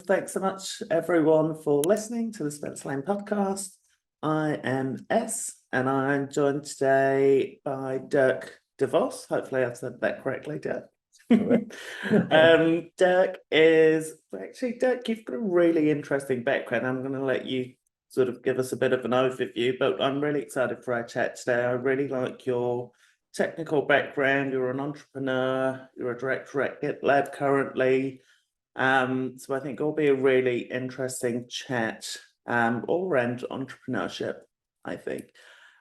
thanks so much, everyone, for listening to the Spencer Lane podcast. I am Ez, and I'm joined today by Dirk De Vos. Hopefully, I've said that correctly, Dirk. Dirk, you've got a really interesting background. I'm going to let you sort of give us a bit of an overview, but I'm really excited for our chat today. I really like your technical background. You're an entrepreneur, you're a director at GitLab currently. So I think it'll be a really interesting chat all around entrepreneurship, I think.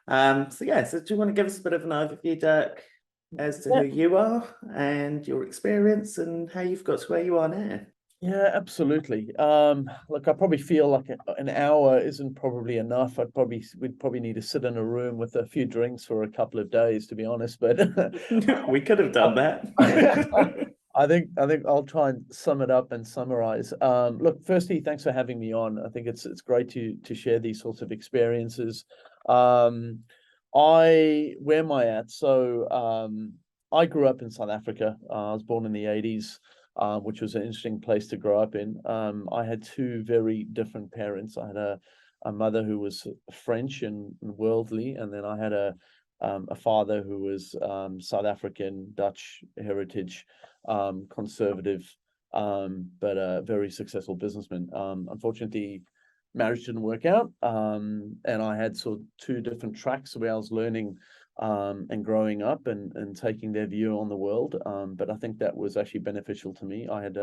So do you want to give us a bit of an overview, Dirk, as to who you are and your experience and how you've got to where you are now? Yeah, absolutely. Look, I probably feel like an hour isn't probably enough. We'd probably need to sit in a room with a few drinks for a couple of days, to be honest. But we could have done that. I think I'll try and sum it up and summarize. Look, firstly, thanks for having me on. I think it's great to share these sorts of experiences. Where am I at? So I grew up in South Africa. I was born in the 80s. Which was an interesting place to grow up in. I had two very different parents. I had a mother who was French and worldly, and then I had a father who was South African, Dutch heritage, conservative, but a very successful businessman. Unfortunately, marriage didn't work out, and I had sort of two different tracks where I was learning and growing up and taking their view on the world. But I think that was actually beneficial to me. I had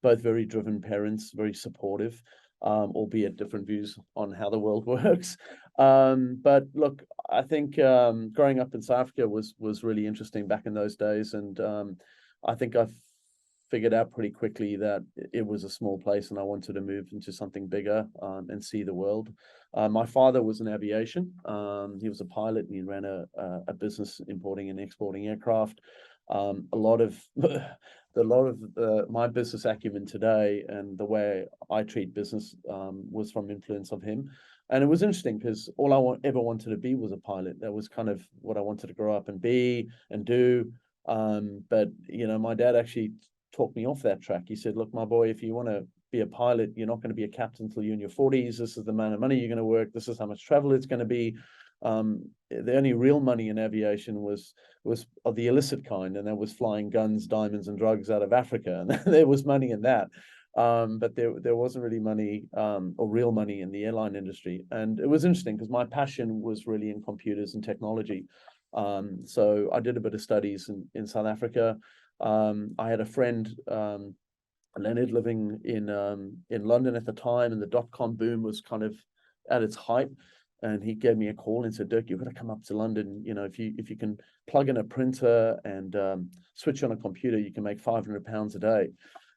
both very driven parents, very supportive, albeit different views on how the world works. But look, I think growing up in South Africa was really interesting back in those days. And I think I've figured out pretty quickly that it was a small place and I wanted to move into something bigger and see the world. My father was in aviation. He was a pilot and he ran a business importing and exporting aircraft. A lot of my business acumen today and the way I treat business was from influence of him. And it was interesting because all I ever wanted to be was a pilot. That was kind of what I wanted to grow up and be and do. But my dad actually talked me off that track. He said, look, my boy, if you want to be a pilot, you're not going to be a captain until you're in your 40s. This is the amount of money you're going to work. This is how much travel it's going to be. The only real money in aviation was of the illicit kind, and that was flying guns, diamonds, and drugs out of Africa. And there was money in that. But there wasn't really money or real money in the airline industry. And it was interesting because my passion was really in computers and technology. So I did a bit of studies in South Africa. I had a friend, Leonard, living in London at the time, and the dot-com boom was kind of at its height. And he gave me a call and said, Dirk, you've got to come up to London. If you can plug in a printer and switch on a computer, you can make £500 a day.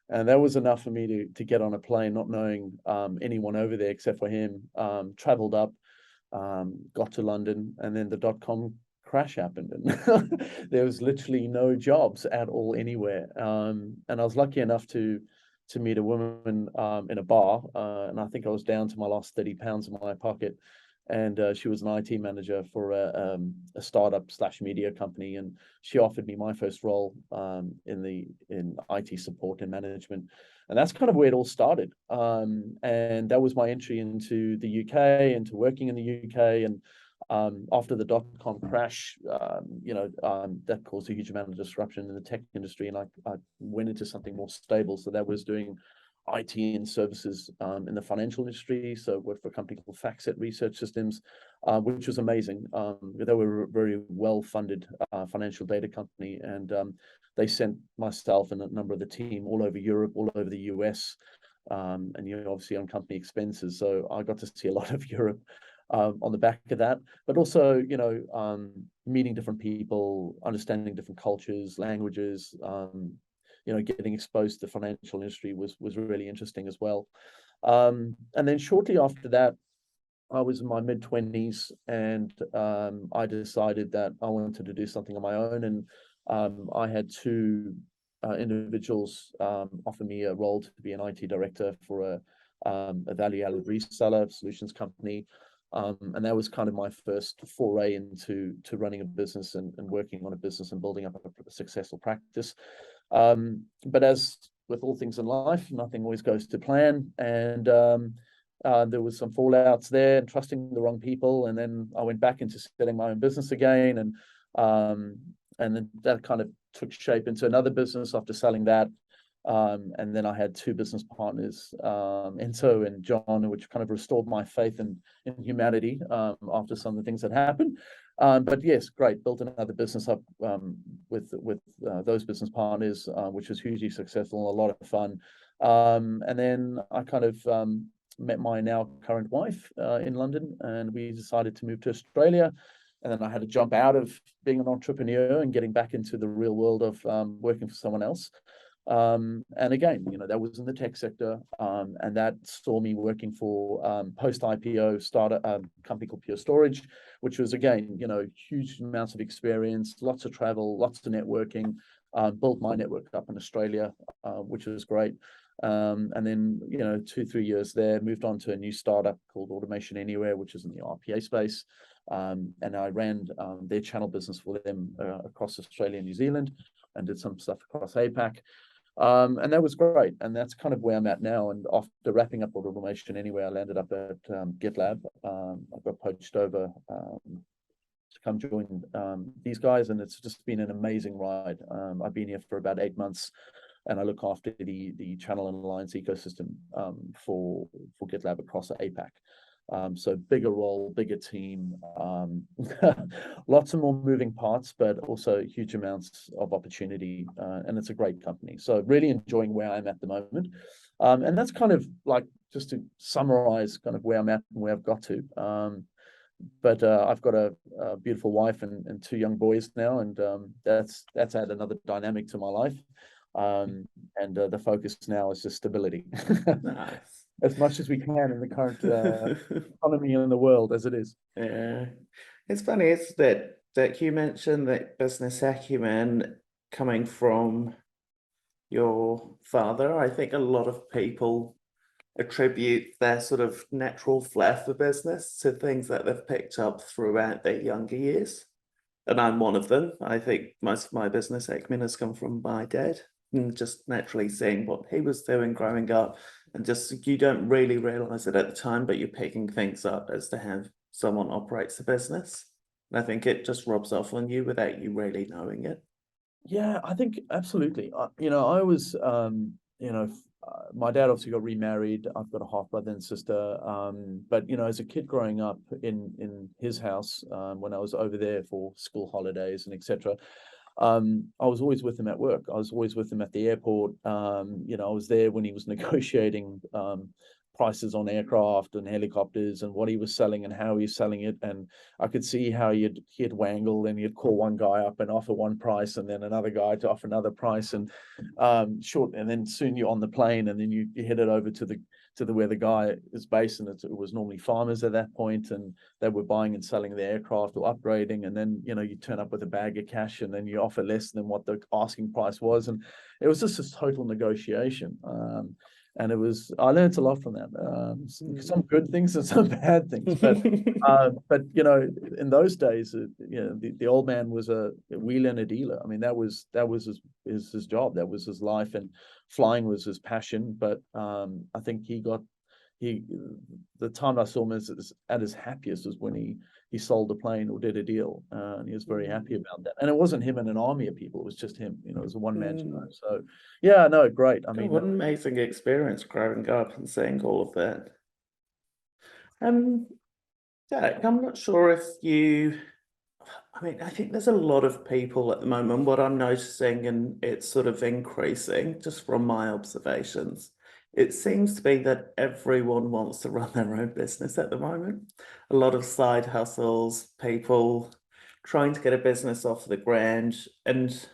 And that was enough for me to get on a plane, not knowing anyone over there except for him. Traveled up, got to London, and then the dot-com crash happened and there was literally no jobs at all anywhere. And I was lucky enough to meet a woman in a bar, and I think I was down to my last 30 pounds in my pocket. And she was an IT manager for a startup / media company, and she offered me my first role in IT support and management, and that's kind of where it all started. And that was my entry into the UK, into working in the UK. And after the dot-com crash, that caused a huge amount of disruption in the tech industry, and I went into something more stable. So that was doing IT and services in the financial industry. So I worked for a company called FactSet Research Systems, which was amazing. They were a very well-funded financial data company, and they sent myself and a number of the team all over Europe, all over the US, and obviously on company expenses. So I got to see a lot of Europe on the back of that, but also, meeting different people, understanding different cultures, languages, getting exposed to the financial industry was really interesting as well. And then shortly after that, I was in my mid-20s, and I decided that I wanted to do something on my own. And I had two individuals offer me a role to be an IT director for a value-added reseller solutions company. And that was kind of my first foray into running a business and working on a business and building up a successful practice. But as with all things in life, nothing always goes to plan, and there was some fallouts there, and trusting the wrong people, and then I went back into setting my own business again, and then that kind of took shape into another business after selling that. And then I had two business partners, Enzo and John, which kind of restored my faith in humanity after some of the things that happened. But yes, great, built another business up with those business partners, which was hugely successful, a lot of fun. And then I kind of met my now current wife in London, and we decided to move to Australia. And then I had to jump out of being an entrepreneur and getting back into the real world of working for someone else. And again, that was in the tech sector, and that saw me working for post-IPO startup company called Pure Storage, which was again, huge amounts of experience, lots of travel, lots of networking, built my network up in Australia, which was great. And then, 2-3 years there, moved on to a new startup called Automation Anywhere, which is in the RPA space. And I ran their channel business for them across Australia and New Zealand, and did some stuff across APAC. And that was great. And that's kind of where I'm at now. And after wrapping up Automation Anywhere, I landed up at GitLab. I got poached over to come join these guys, and it's just been an amazing ride. I've been here for about 8 months, and I look after the channel and alliance ecosystem for GitLab across APAC. So bigger role, bigger team, lots of more moving parts, but also huge amounts of opportunity, and it's a great company. So really enjoying where I'm at the moment. And that's kind of like, just to summarize kind of where I'm at and where I've got to. But I've got a beautiful wife and 2 young boys now, and that's added another dynamic to my life. And the focus now is just stability. Nice. As much as we can in the current economy in the world as it is. Yeah, it's funny, is that you mentioned that business acumen coming from your father. I think a lot of people attribute their sort of natural flair for business to things that they've picked up throughout their younger years. And I'm one of them. I think most of my business acumen has come from my dad, and just naturally seeing what he was doing growing up, and just, you don't really realize it at the time, but you're picking things up as to how someone operates a business. And I think it just rubs off on you without you really knowing it. Yeah, I think absolutely. I was, my dad obviously got remarried. I've got a half brother and sister. But as a kid growing up in his house, when I was over there for school holidays and etc., I was always with him at work. I was always with him at the airport. I was there when he was negotiating prices on aircraft and helicopters, and what he was selling and how he was selling it. And I could see how he'd wangle, and he'd call one guy up and offer one price, and then another guy to offer another price, and and then soon you're on the plane, and then you head it over to the where the guy is based, and it was normally farmers at that point, and they were buying and selling the aircraft or upgrading, and then you turn up with a bag of cash, and then you offer less than what the asking price was, and it was just this total negotiation. And I learned a lot from that. Some good things and some bad things, but in those days, the old man was a wheeler and a dealer. I mean, that was his job, that was his life, and flying was his passion. But I think the time I saw him at his happiest was when he sold a plane or did a deal, and he was very happy about that. And it wasn't him and an army of people; it was just him. It was a one-man show. So, yeah, no, great. I mean, what an amazing experience growing up and seeing all of that. Dirk, I'm not sure if you. I mean, I think there's a lot of people at the moment. What I'm noticing, and it's sort of increasing just from my observations, it seems to be that everyone wants to run their own business at the moment. A lot of side hustles, people trying to get a business off the ground. And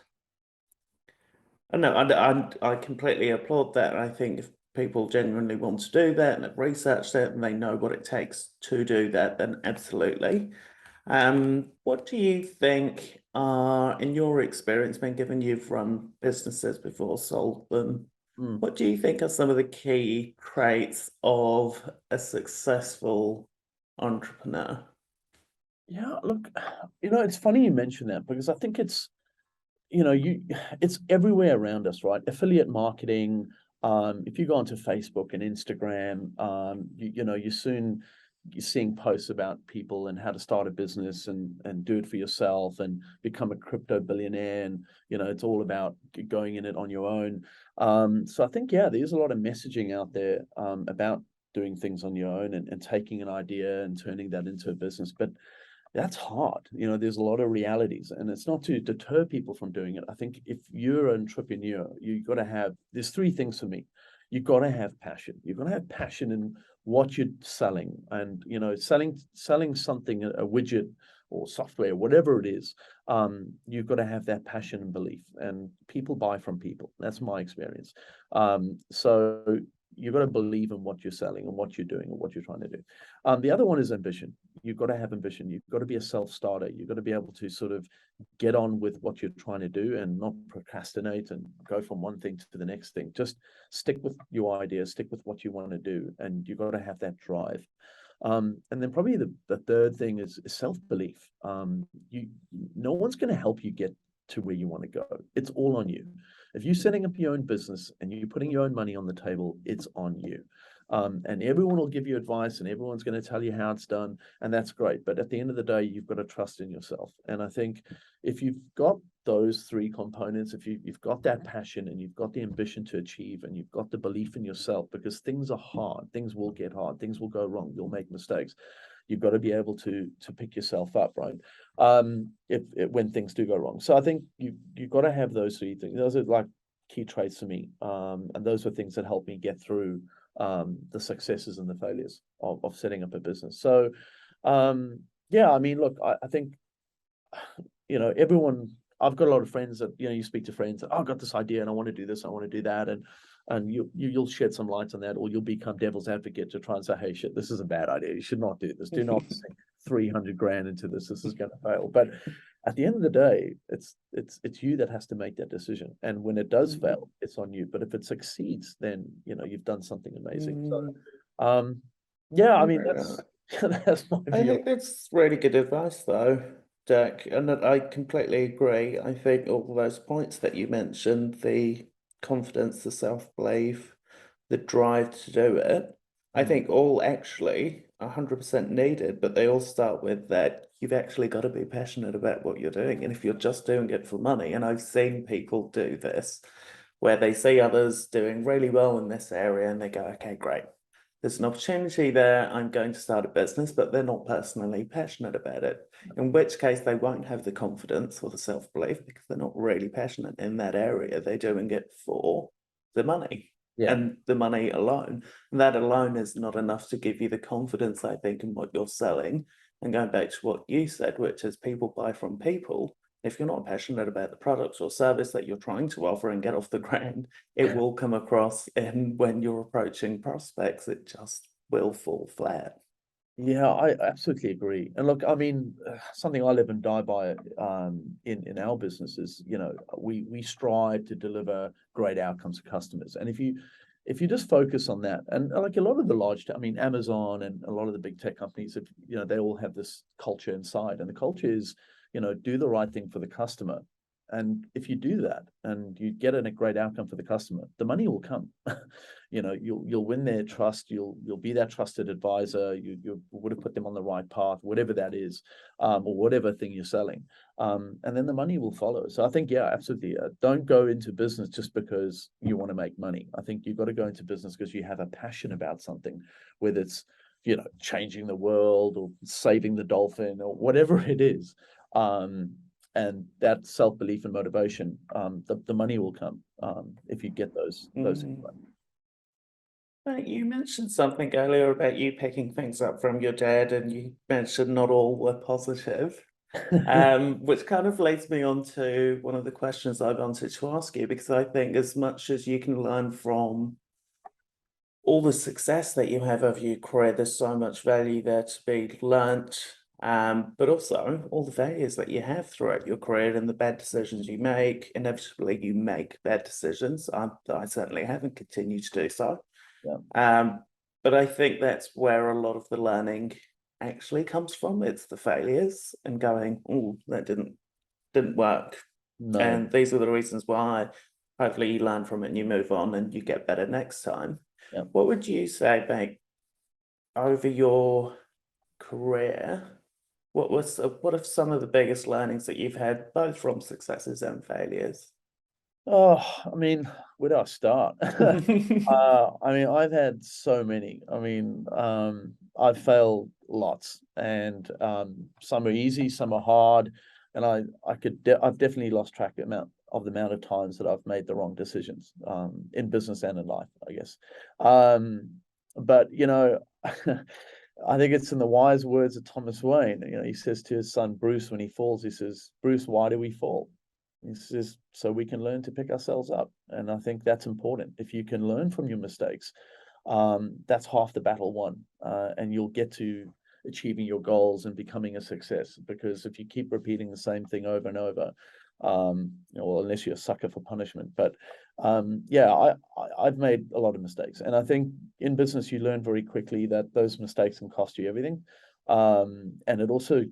I know I completely applaud that. I think if people genuinely want to do that and have researched it and they know what it takes to do that, then absolutely. What do you think are, in your experience, been given you've run businesses before, sold them, what do you think are some of the key traits of a successful entrepreneur? Yeah, look, it's funny you mention that, because I think it's it's everywhere around us, right? Affiliate marketing. If you go onto Facebook and Instagram, you're seeing posts about people and how to start a business and do it for yourself and become a crypto billionaire. And, it's all about going in it on your own. So I think, yeah, there's a lot of messaging out there about doing things on your own and taking an idea and turning that into a business. But that's hard. There's a lot of realities, and it's not to deter people from doing it. I think if you're an entrepreneur, there's three things for me. You've got to have passion. You've got to have passion in what you're selling, and, selling something, a widget or software, whatever it is. You've got to have that passion and belief, and people buy from people. That's my experience. So you've got to believe in what you're selling and what you're doing and what you're trying to do. The other one is ambition. You've got to have ambition. You've got to be a self-starter. You've got to be able to sort of get on with what you're trying to do and not procrastinate and go from one thing to the next thing. Just stick with your idea, stick with what you want to do, and you've got to have that drive. And then probably the third thing is self-belief. No one's going to help you get to where you want to go. It's all on you. If you're setting up your own business and you're putting your own money on the table, it's on you. And everyone will give you advice and everyone's going to tell you how it's done, and that's great. But at the end of the day, you've got to trust in yourself. And I think if you've got those three components, if you've got that passion and you've got the ambition to achieve and you've got the belief in yourself, because things are hard, things will get hard, things will go wrong, you'll make mistakes. You've got to be able to pick yourself up, right? When things do go wrong. So I think you've got to have those three things. Those are like key traits for me. And those are things that help me get through the successes and the failures of setting up a business. So yeah, I mean, look, I think everyone, I've got a lot of friends that, you speak to friends that, oh, I've got this idea and I want to do this, I want to do that. And you'll shed some light on that, or you'll become devil's advocate to try and say, hey, shit, this is a bad idea. You should not do this. Do not sink 300 grand into this. This is going to fail. But at the end of the day, it's you that has to make that decision. And when it does fail, it's on you. But if it succeeds, then, you've done something amazing. So, yeah, I mean, that's my I view. think that's really good advice, though, Dirk, and I completely agree. I think all those points that you mentioned, the confidence, the self-belief, the drive to do it, I think all actually 100% needed, but they all start with that you've actually got to be passionate about what you're doing. And if you're just doing it for money, and I've seen people do this, where they see others doing really well in this area and they go, okay, great. There's an opportunity there. I'm going to start a business, but they're not personally passionate about it. In which case, they won't have the confidence or the self-belief because they're not really passionate in that area. They're doing it for the money. Yeah. And the money alone. And that alone is not enough to give you the confidence, I think, in what you're selling. And going back to what you said, which is people buy from people. If you're not passionate about the product or service that you're trying to offer and get off the ground, it will come across, and when you're approaching prospects, it just will fall flat. Yeah, I absolutely agree. And look, I mean, something I live and die by in our business is, we strive to deliver great outcomes to customers. And if you just focus on that, and like a lot of the I mean, Amazon and a lot of the big tech companies, they all have this culture inside, and the culture is, do the right thing for the customer. And if you do that and you get a great outcome for the customer, the money will come. You'll win their trust. You'll be that trusted advisor. You would have put them on the right path, whatever that is, or whatever thing you're selling. And then the money will follow. So I think, yeah, absolutely. Don't go into business just because you want to make money. I think you've got to go into business because you have a passion about something, whether it's, changing the world or saving the dolphin or whatever it is. And that self-belief and motivation, the money will come if you get those things right. You mentioned something earlier about you picking things up from your dad, and you mentioned not all were positive, which kind of leads me on to one of the questions I wanted to ask you, because I think as much as you can learn from all the success that you have over your career, there's so much value there to be learnt, but also all the failures that you have throughout your career and the bad decisions you make. Inevitably, you make bad decisions. I certainly haven't continued to do so. Yeah. But I think that's where a lot of the learning actually comes from. It's the failures and going, oh, that didn't work. No. And these are the reasons why hopefully you learn from it and you move on and you get better next time. Yeah. What would you say, Meg, over your career? What are some of the biggest learnings that you've had, both from successes and failures? Oh, I mean, where do I start? I mean, I've had so many. I mean, I've failed lots, and some are easy, some are hard, and I've definitely lost track of the amount of times that I've made the wrong decisions, in business and in life, I guess. But you know, I think it's in the wise words of Thomas Wayne. You know, he says to his son Bruce when he falls, he says, "Bruce, why do we fall?" He says, "So we can learn to pick ourselves up." And I think that's important. If you can learn from your mistakes, that's half the battle won, and you'll get to achieving your goals and becoming a success. Because if you keep repeating the same thing over and over, well, unless you're a sucker for punishment. But yeah, I've made a lot of mistakes, and I think in business you learn very quickly that those mistakes can cost you everything, and it also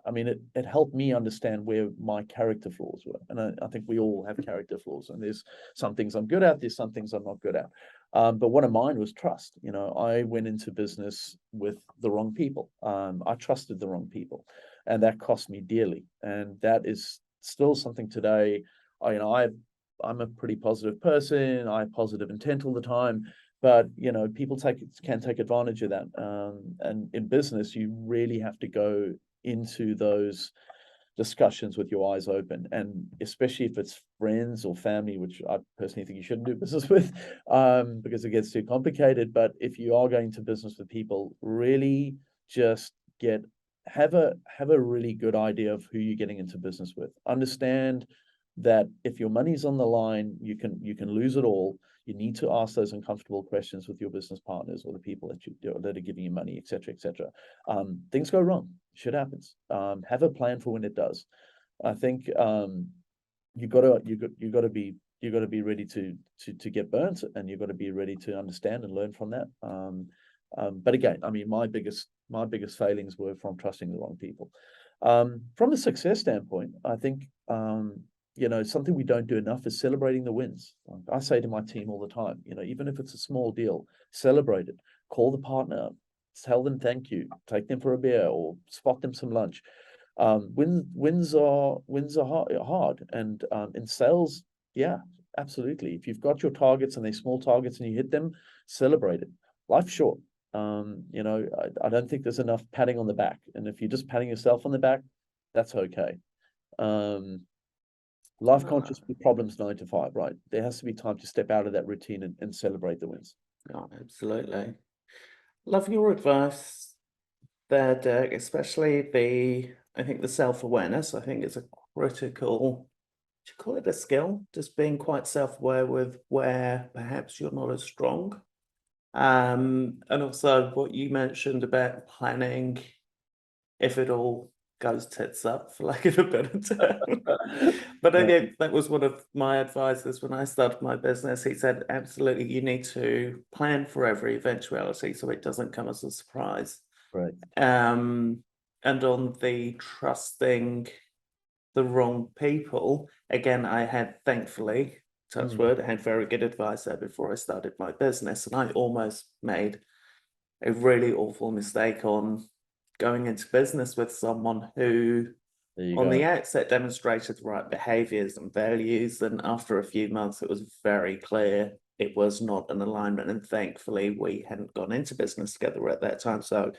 I mean, it helped me understand where my character flaws were. And I think we all have character flaws, and there's some things I'm good at, there's some things I'm not good at. But one of mine was trust. You know, I went into business with the wrong people. I trusted the wrong people, and that cost me dearly. And that is still something today. I'm a pretty positive person. I have positive intent all the time, but you know, people can take advantage of that. And in business, you really have to go into those discussions with your eyes open, and especially if it's friends or family, which I personally think you shouldn't do business with, because it gets too complicated. But if you are going to business with people, really just have a really good idea of who you're getting into business with. Understand that if your money's on the line, you can lose it all. You need to ask those uncomfortable questions with your business partners or the people that are giving you money, etc., etc. Things go wrong. Shit happens. Have a plan for when it does. I think you gotta be ready to get burnt, and you've got to be ready to understand and learn from that. But again, I mean, my biggest failings were from trusting the wrong people. From a success standpoint, I think you know, something we don't do enough is celebrating the wins. I say to my team all the time, you know, even if it's a small deal, celebrate it. Call the partner up, tell them thank you, take them for a beer or spot them some lunch. Wins are hard, and in sales, yeah, absolutely. If you've got your targets and they're small targets and you hit them, celebrate it. Life's short. You know, I don't think there's enough patting on the back, and if you're just patting yourself on the back, that's okay. Life can't just be problems 9 to 5, right? There has to be time to step out of that routine and celebrate the wins. Oh, absolutely. Love your advice there, Dirk, especially I think the self-awareness. I think it's a critical, do you call it a skill? Just being quite self-aware with where perhaps you're not as strong. And also what you mentioned about planning, if it all goes tits up, for lack of a better term. But I Yeah, think that was one of my advisors when I started my business. He said, absolutely, you need to plan for every eventuality so it doesn't come as a surprise. right. And on the trusting the wrong people, again, I had, thankfully, touch wood, I had very good advice there before I started my business. And I almost made a really awful mistake on going into business with someone who There you on go. the outset demonstrated the right behaviors and values, and after a few months it was very clear it was not an alignment, and thankfully we hadn't gone into business together at that time, so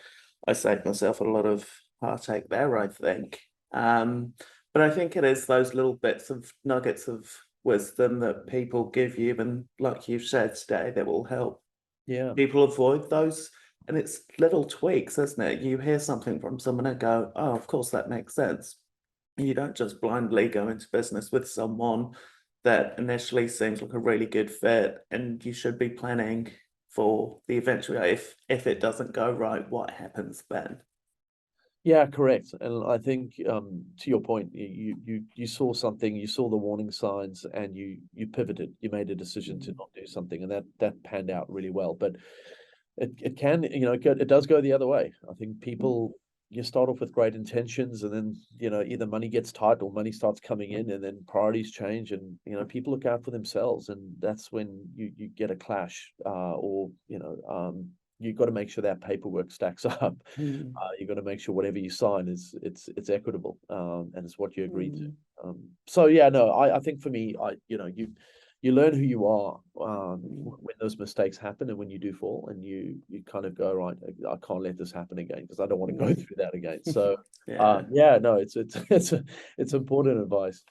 I saved myself a lot of heartache there, I think. But I think it is those little bits of nuggets of wisdom that people give you, and like you've said today, that will help Yeah. people avoid those. And it's little tweaks, isn't it? You hear something from someone and go, oh, of course that makes sense. You don't just blindly go into business with someone that initially seems like a really good fit, and you should be planning for the eventual, if it doesn't go right, what happens then? Yeah, correct. And I think to your point, you saw something, you saw the warning signs, and you pivoted. You made a decision to not do something, and that panned out really well. But it can, you know, it does go the other way. I think people you start off with great intentions, and then, either money gets tight or money starts coming in, and then priorities change, and, people look out for themselves, and that's when you get a clash, or, you've got to make sure that paperwork stacks up. Mm, You've got to make sure whatever you sign it's equitable, and it's what you agreed to. mm, So yeah, no, I think for me, you learn who you are, mm, when those mistakes happen, and when you do fall, and you kind of go, right, I can't let this happen again, because I don't want to go mm. through that again. So Yeah. yeah, no, it's important advice.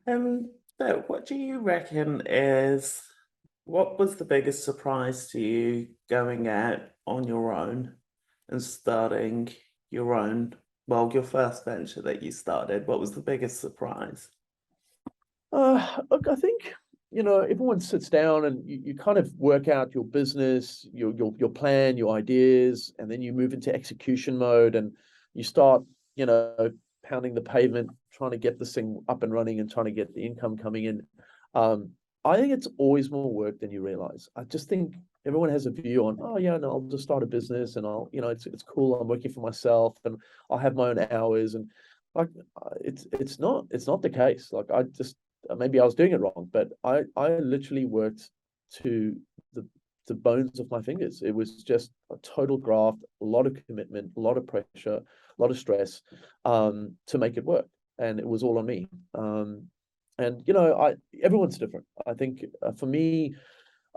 So what do you reckon is what was the biggest surprise to you going out on your own and starting your own, well, your first venture that you started? What was the biggest surprise? Look, I think, everyone sits down, and you kind of work out your business, your plan, your ideas, and then you move into execution mode, and you start, pounding the pavement, trying to get this thing up and running, and trying to get the income coming in. Um, I think it's always more work than you realize. I just think everyone has a view on, oh yeah, no, I'll just start a business, and it's cool. I'm working for myself, and I'll have my own hours, and like, it's not the case. Like, I just, maybe I was doing it wrong, but I literally worked to the bones of my fingers. It was just a total graft, a lot of commitment, a lot of pressure, a lot of stress, to make it work, and it was all on me. And everyone's different. I think, for me,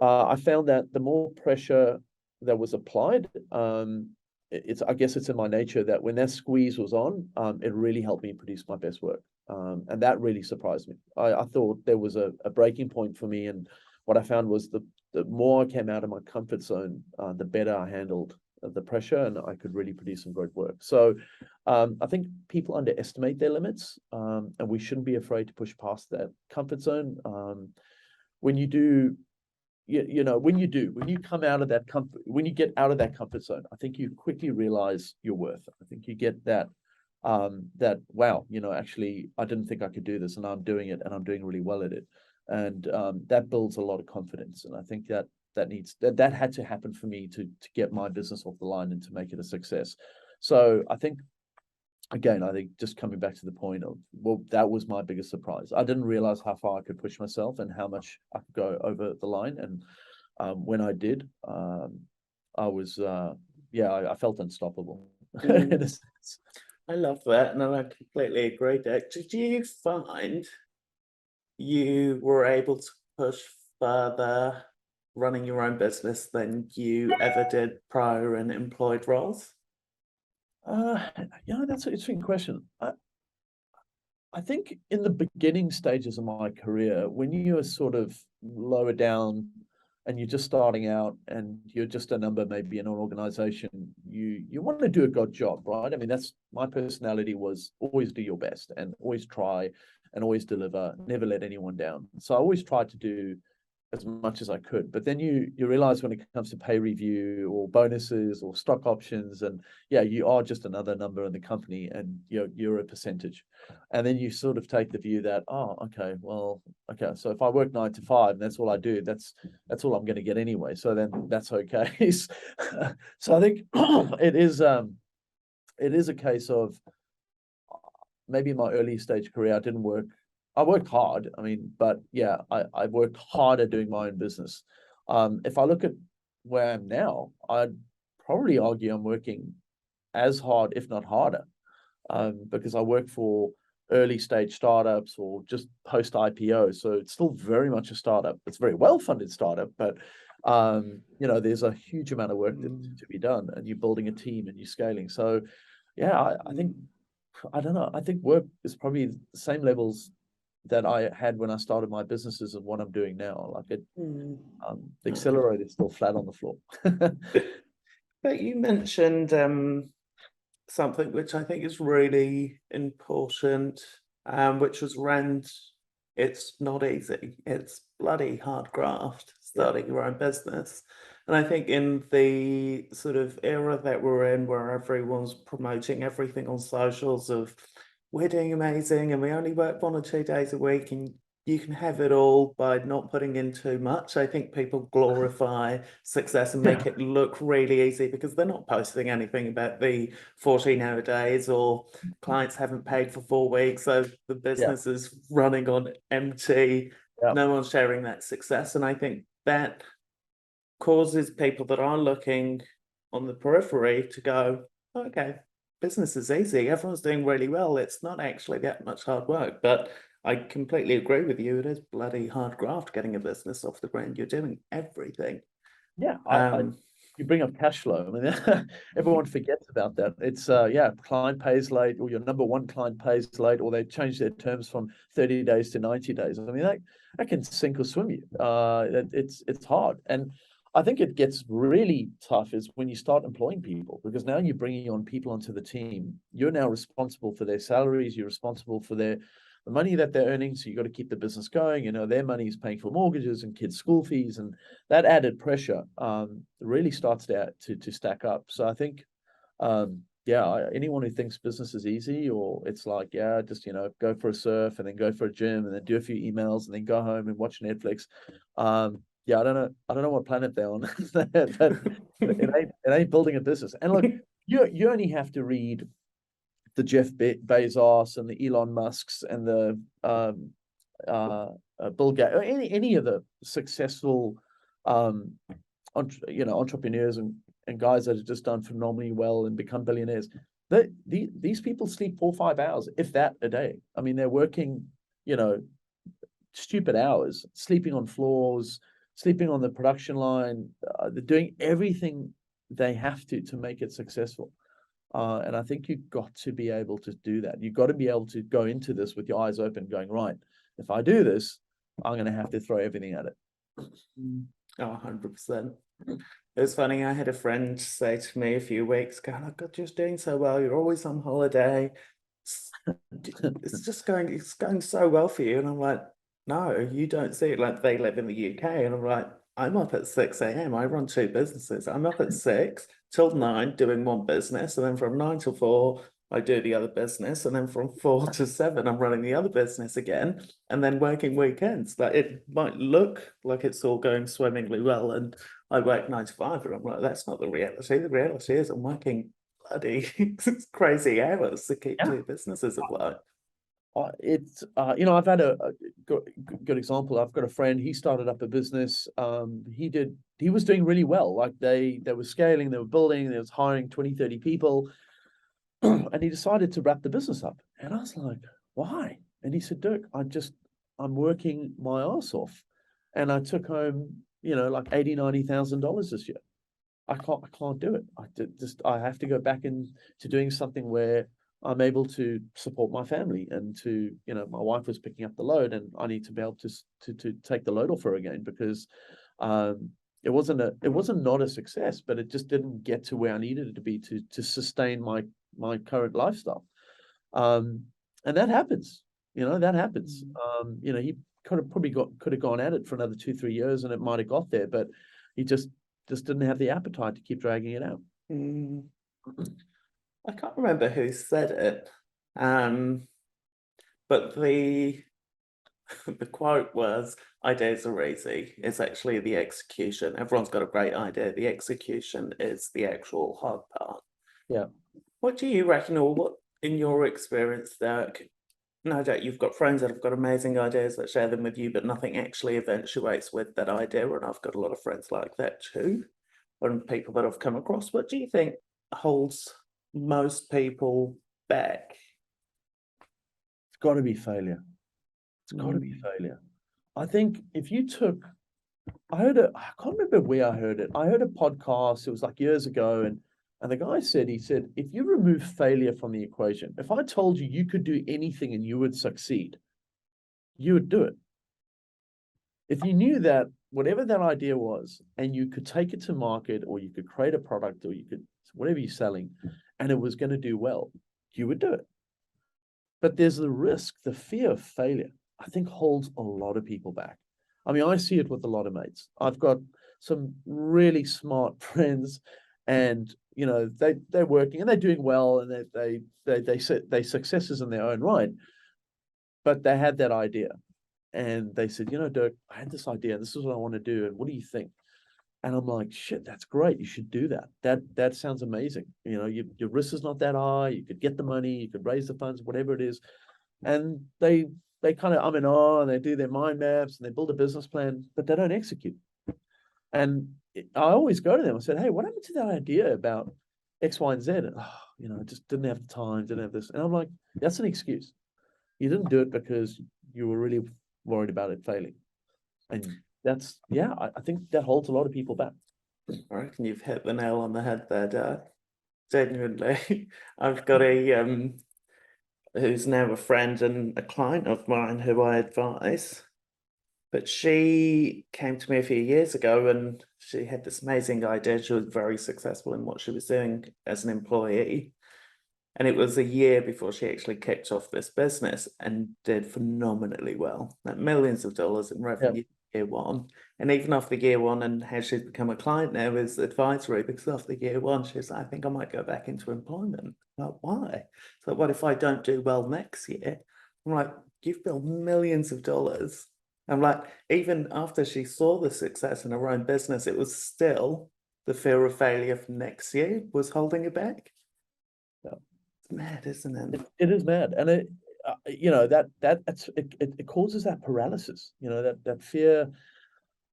I found that the more pressure that was applied, I guess it's in my nature that when that squeeze was on, it really helped me produce my best work. And that really surprised me. I thought there was a breaking point for me, and what I found was the more I came out of my comfort zone, the better I handled the pressure, and I could really produce some great work. So I think people underestimate their limits, and we shouldn't be afraid to push past that comfort zone. When you do, when you come out of that comfort, when you get out of that comfort zone, I think you quickly realize your worth. I think you get that wow, actually, I didn't think I could do this, and I'm doing it, and I'm doing really well at it. And that builds a lot of confidence. And I think that had to happen for me to get my business off the line and to make it a success. So I think, again, I think just coming back to the point of, well, that was my biggest surprise. I didn't realize how far I could push myself and how much I could go over the line. And when I did, I was, I felt unstoppable in Mm, a sense. I love that, and I completely agree, Dick. Did you find you were able to push further running your own business than you ever did prior in employed roles? Uh, that's an interesting question. I think in the beginning stages of my career, when you are sort of lower down and you're just starting out and you're just a number maybe in an organization, you want to do a good job, right? I mean, that's my personality, was always do your best and always try and always deliver, never let anyone down. So I always tried to do as much as I could. But then you realize when it comes to pay review or bonuses or stock options, and yeah, you are just another number in the company, and you're a percentage. And then you sort of take the view that, oh, okay, well, okay, so if I work 9 to 5 and that's all I do, that's all I'm going to get anyway. So then that's okay. So I think it is a case of, maybe in my early stage career, I worked hard. I mean, but yeah, I worked harder doing my own business. If I look at where I am now, I'd probably argue I'm working as hard, if not harder, because I work for early stage startups or just post IPO. So it's still very much a startup. It's a very well funded startup, but there's a huge amount of work to be done, and you're building a team and you're scaling. So yeah, I think, I don't know. I think work is probably the same levels that I had when I started my businesses and what I'm doing now. Like Mm. the accelerator is still flat on the floor. But you mentioned something which I think is really important, which was around it's not easy. It's bloody hard graft Yeah. starting your own business. And I think in the sort of era that we're in, where everyone's promoting everything on socials of we're doing amazing and we only work 1 or 2 days a week and you can have it all by not putting in too much. I think people glorify success and make Yeah. it look really easy because they're not posting anything about the 14-hour days or clients haven't paid for 4 weeks, so the Yeah. business is running on empty. Yeah. No one's sharing that success. And I think that causes people that are looking on the periphery to go, okay, business is easy. Everyone's doing really well. It's not actually that much hard work. But I completely agree with you. It is bloody hard graft getting a business off the ground. You're doing everything. Yeah, Um, you bring up cash flow. I mean, everyone forgets about that. It's yeah, client pays late, or your number one client pays late, or they change their terms from 30 days to 90 days. I mean, that can sink or swim you. It's hard, and I think it gets really tough is when you start employing people, because now you're bringing on people onto the team. You're now responsible for their salaries. You're responsible for the money that they're earning. So you got to keep the business going. You know, their money is paying for mortgages and kids' school fees, and that added pressure really starts to stack up. So I think, yeah, anyone who thinks business is easy, or it's like, yeah, just, you know, go for a surf and then go for a gym and then do a few emails and then go home and watch Netflix. Yeah, I don't know what planet they're on. It ain't building a business. And look, you only have to read the Jeff Bezos and the Elon Musks and the Bill Gates, or any of the successful entrepreneurs and guys that have just done phenomenally well and become billionaires. These people sleep 4 or 5 hours, if that, a day. I mean, they're working, you know, stupid hours, sleeping on floors, sleeping on the production line. They're doing everything they have to make it successful. And I think you've got to be able to do that. You've got to be able to go into this with your eyes open, going, right, if I do this, I'm going to have to throw everything at it. Oh, 100%. It was funny. I had a friend say to me a few weeks ago, "Oh, God, you're doing so well. You're always on holiday. It's going so well for you." And I'm like, "No, you don't see it." Like, they live in the UK, and I'm like, "I'm up at 6 a.m. I run two businesses. I'm up at 6 till 9 doing one business, and then from 9 till 4 I do the other business, and then from 4 to 7 I'm running the other business again, and then working weekends." Like, it might look like it's all going swimmingly well, and I work 9 to 5, and I'm like, that's not the reality. The reality is I'm working bloody crazy hours to keep Yeah. two businesses afloat. It's I've had a good example. I've got a friend, he started up a business. He was doing really well. Like they were scaling, they were building, they was hiring 20, 30 people. And he decided to wrap the business up. And I was like, why? And he said, Dirk, I'm working my ass off. And I took home, like $80,000-$90,000 this year. I can't do it. I have to go back into doing something where I'm able to support my family, and my wife was picking up the load, and I need to be able to take the load off her again, because it wasn't not a success, but it just didn't get to where I needed it to be to sustain my current lifestyle. And that happens. That happens. He could have gone at it for another 2-3 years, and it might have got there, but he just didn't have the appetite to keep dragging it out. Mm. I can't remember who said it, but the quote was, "Ideas are easy. It's actually the execution. Everyone's got a great idea. The execution is the actual hard part." Yeah. What do you reckon, or what, in your experience, Dirk? No doubt you've got friends that have got amazing ideas that share them with you, but nothing actually eventuates with that idea. And I've got a lot of friends like that too, and people that I've come across. What do you think holds most people back? It's got to be failure. It's got to be failure. I think if you took, I can't remember where I heard it. I heard a podcast, it was like years ago, and the guy said, if you remove failure from the equation, if I told you could do anything and you would succeed, you would do it. If you knew that whatever that idea was, and you could take it to market, or you could create a product, or you could, whatever you're selling, and it was going to do well, you would do it. But there's the risk, the fear of failure, I think holds a lot of people back. I mean, I see it with a lot of mates. I've got some really smart friends, and they're working and they're doing well, and they successes in their own right. But they had that idea, and they said, Dirk, I had this idea. This is what I want to do. And what do you think? And I'm like, shit, that's great. You should do that. That sounds amazing. Your risk is not that high. You could get the money, you could raise the funds, whatever it is. And they kind of and they do their mind maps and they build a business plan, but they don't execute. And I always go to them. I said, hey, what happened to that idea about X, Y, and Z? And, I just didn't have the time, didn't have this. And I'm like, that's an excuse. You didn't do it because you were really worried about it failing. And that's, I think that holds a lot of people back. I reckon you've hit the nail on the head there, Dirk. Genuinely. I've got a who's now a friend and a client of mine who I advise. But she came to me a few years ago and she had this amazing idea. She was very successful in what she was doing as an employee. And it was a year before she actually kicked off this business and did phenomenally well, like millions of dollars in revenue year one. And even after year one, and how she's become a client now is advisory, because after year one, she's like, I think I might go back into employment. I'm like, why? So what if I don't do well next year? I'm like, you've built millions of dollars. I'm like, even after she saw the success in her own business, it was still the fear of failure for next year was holding her back. It's mad, isn't it? It is mad. And it, it causes that paralysis, that fear.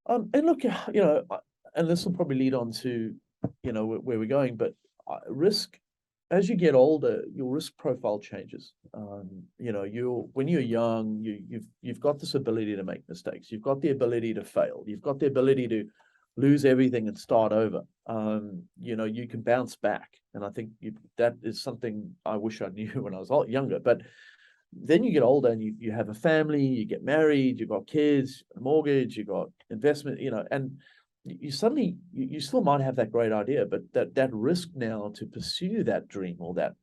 And look, and this will probably lead on to, where we're going, but risk, as you get older, your risk profile changes. When you're young, you've got this ability to make mistakes. You've got the ability to fail. You've got the ability to lose everything and start over. You can bounce back. And I think that is something I wish I knew when I was a lot younger. But then you get older and you have a family, you get married, you've got kids, a mortgage, you've got investment, and you suddenly, you still might have that great idea, but that risk now to pursue that dream or that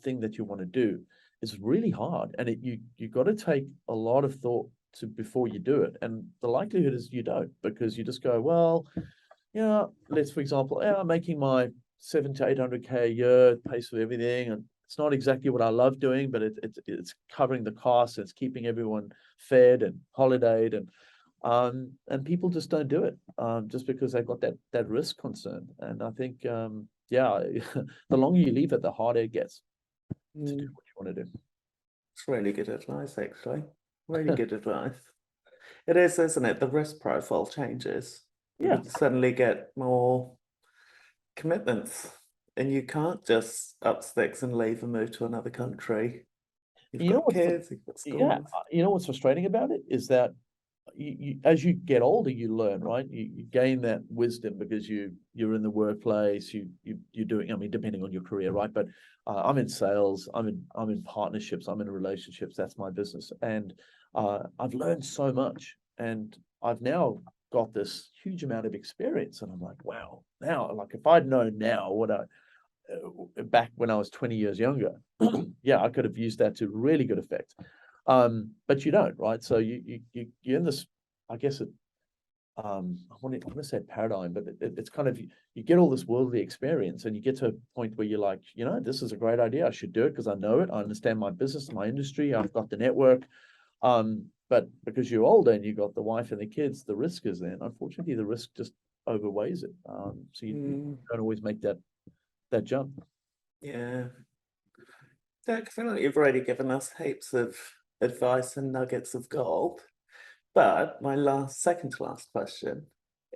thing that you want to do is really hard. And you got to take a lot of thought before you do it. And the likelihood is you don't, because you just go, well, let's, for example, I'm making my 700 to 800K a year, pays for everything, and it's not exactly what I love doing, but it's covering the costs, it's keeping everyone fed and holidayed, and people just don't do it, just because they've got that risk concern. And I think, the longer you leave it, the harder it gets to do what you want to do. It's really good advice, actually. Really good advice. It is, isn't it? The risk profile changes. Yeah. You suddenly get more commitments, and you can't just up sticks and leave and move to another country. You've got kids, you've got schools. What's frustrating about it is that as you get older, you learn, right? You gain that wisdom because you're in the workplace, you're doing, I mean, depending on your career, right? But I'm in sales, I'm in partnerships, I'm in relationships. That's my business, and I've learned so much, and I've now got this huge amount of experience, and I'm like, wow, now, like, if I'd known now what back when I was 20 years younger, I could have used that to really good effect. But you don't, right? So you're in this, I guess I want to say paradigm, but it's kind of, you get all this worldly experience and you get to a point where you're like, this is a great idea. I should do it because I know it. I understand my business, my industry. I've got the network. But because you're older and you've got the wife and the kids, the risk is there. And unfortunately, the risk just overweighs it. So you don't always make that jump. Yeah. Dirk, I feel like you've already given us heaps of advice and nuggets of gold. But my second to last question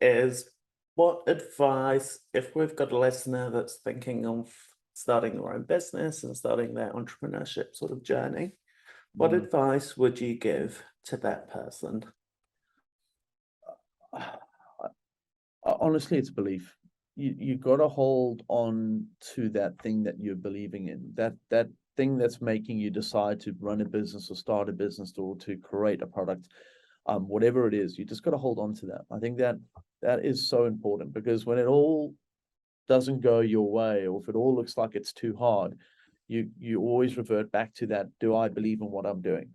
is, what advice, if we've got a listener that's thinking of starting their own business and starting their entrepreneurship sort of journey, what advice would you give to that person? Honestly, it's belief. You got to hold on to that thing that you're believing in, that thing that's making you decide to run a business or start a business or to create a product, whatever it is. You just got to hold on to that. I think that is so important, because when it all doesn't go your way, or if it all looks like it's too hard, you always revert back to that. Do I believe in what I'm doing?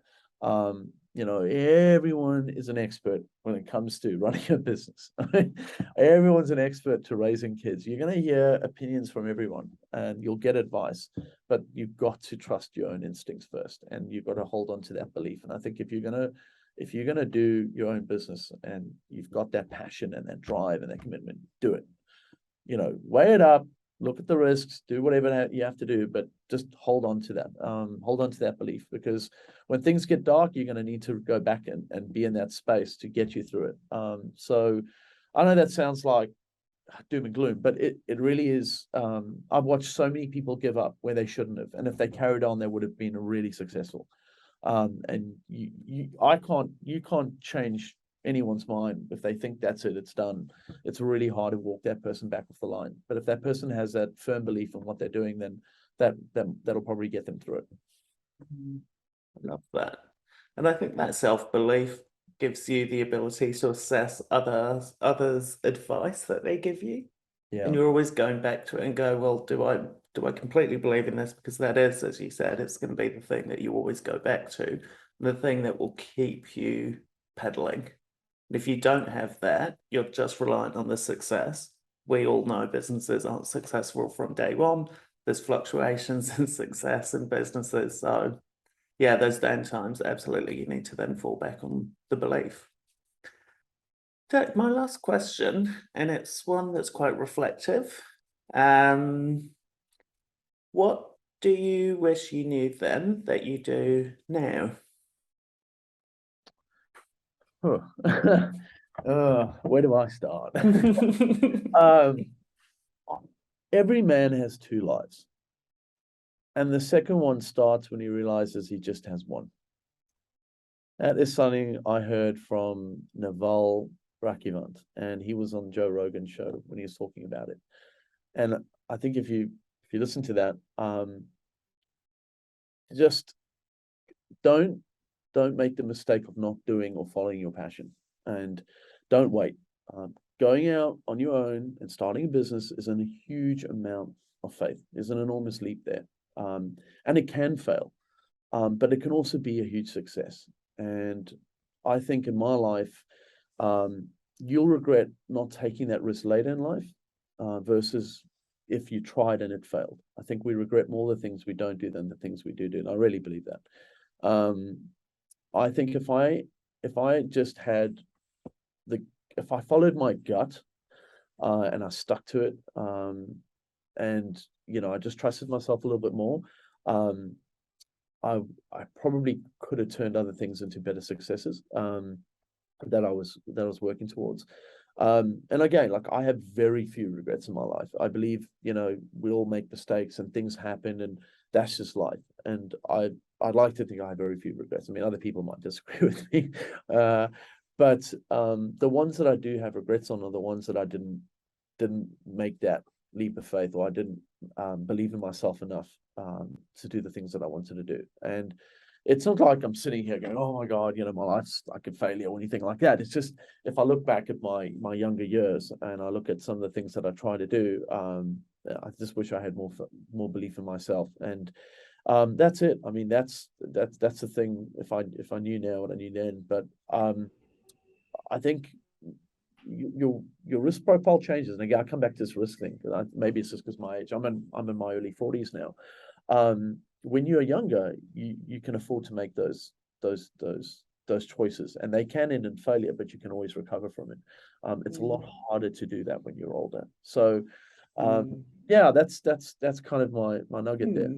Everyone is an expert when it comes to running a business. Everyone's an expert to raising kids. You're going to hear opinions from everyone and you'll get advice, but you've got to trust your own instincts first, and you've got to hold on to that belief. And I think if if you're going to do your own business and you've got that passion and that drive and that commitment, do it. You know, weigh it up, look at the risks, do whatever you have to do, but just hold on to that. Hold on to that belief, because when things get dark, you're going to need to go back and be in that space to get you through it. So I know that sounds like doom and gloom, but it really is. I've watched so many people give up where they shouldn't have, and if they carried on, they would have been really successful. And you can't change anyone's mind if they think that's it, it's done. It's really hard to walk that person back off the line. But if that person has that firm belief in what they're doing, then that'll probably get them through it. I love that. And I think that self-belief gives you the ability to assess others' advice that they give you. Yeah. And you're always going back to it and go, well, do I completely believe in this? Because that is, as you said, it's going to be the thing that you always go back to, the thing that will keep you pedaling. And if you don't have that, you're just reliant on the success. We all know businesses aren't successful from day one. There's fluctuations in success in businesses. So yeah, those down times, absolutely, you need to then fall back on the belief. Dirk, my last question, and it's one that's quite reflective. What do you wish you knew then that you do now? Where do I start? Every man has two lives. And the second one starts when he realizes he just has one. That is something I heard from Naval Rakivant, and he was on Joe Rogan's show when he was talking about it. And I think if you listen to that, just don't make the mistake of not doing or following your passion, and don't wait. Going out on your own and starting a business is a huge amount of faith. There's an enormous leap there, and it can fail, but it can also be a huge success. And I think in my life, you'll regret not taking that risk later in life, versus if you tried and it failed. I think we regret more the things we don't do than the things we do. And I really believe that. I think if I just had if I followed my gut, and I stuck to it, and I just trusted myself a little bit more, I probably could have turned other things into better successes, that I was working towards. And again, like, I have very few regrets in my life. I believe, we all make mistakes and things happen, and that's just life. And I'd like to think I have very few regrets. I mean, other people might disagree with me, but the ones that I do have regrets on are the ones that I didn't make that leap of faith, or I didn't believe in myself enough to do the things that I wanted to do. And it's not like I'm sitting here going, oh my God, my life's like a failure or anything like that. It's just, if I look back at my younger years and I look at some of the things that I try to do, I just wish I had more belief in myself. And that's it. I mean, that's the thing. If I knew now what I knew then, but I think your risk profile changes. And again, I come back to this risk thing. Maybe it's just because my age. I'm in my early 40s now. When you're younger, you can afford to make those choices, and they can end in failure, but you can always recover from it. It's a lot harder to do that when you're older. So, yeah, that's kind of my nugget there.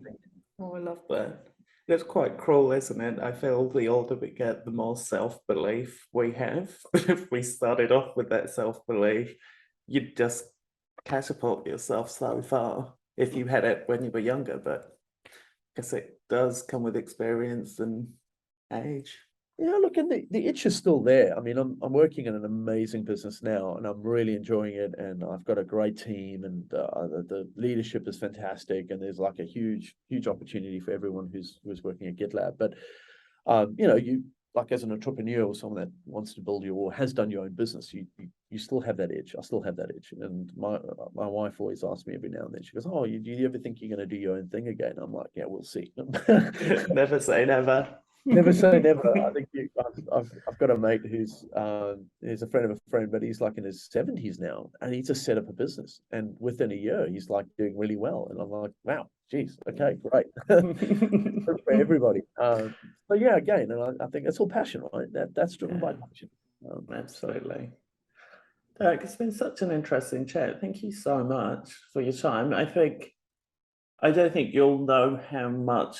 Oh, I love that. It's quite cruel, isn't it? I feel the older we get, the more self-belief we have. If we started off with that self-belief, you'd just catapult yourself so far if you had it when you were younger. But I guess it does come with experience and age. Yeah, look, and the itch is still there. I mean, I'm working in an amazing business now, and I'm really enjoying it. And I've got a great team, and the leadership is fantastic. And there's like a huge opportunity for everyone who's working at GitLab. But you, like, as an entrepreneur or someone that wants to build or has done your own business, you still have that itch. I still have that itch. And my wife always asks me every now and then. She goes, "Oh, do you ever think you're going to do your own thing again?" I'm like, "Yeah, we'll see." Never say never. Never say never. I think I've got a mate who's a friend of a friend, but he's like in his 70s now, and he just set up a business, and within a year, he's like doing really well. And I'm like, wow, geez, okay, great. For everybody. But yeah, again, and I think that's all passion, right? That's driven by passion. Absolutely. Dirk, it's been such an interesting chat. Thank you so much for your time. I don't think you'll know how much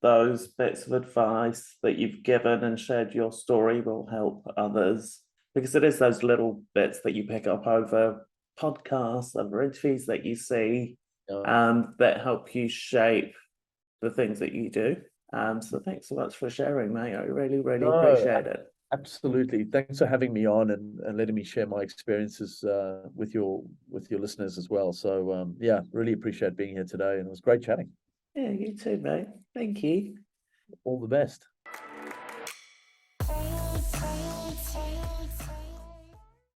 those bits of advice that you've given and shared your story will help others, because it is those little bits that you pick up over podcasts, over interviews that you see, that help you shape the things that you do. So thanks so much for sharing, mate. I really, really appreciate it. Absolutely. Thanks for having me on and letting me share my experiences with your listeners as well. So yeah, really appreciate being here today, and it was great chatting. Yeah, you too, mate. Thank you. All the best.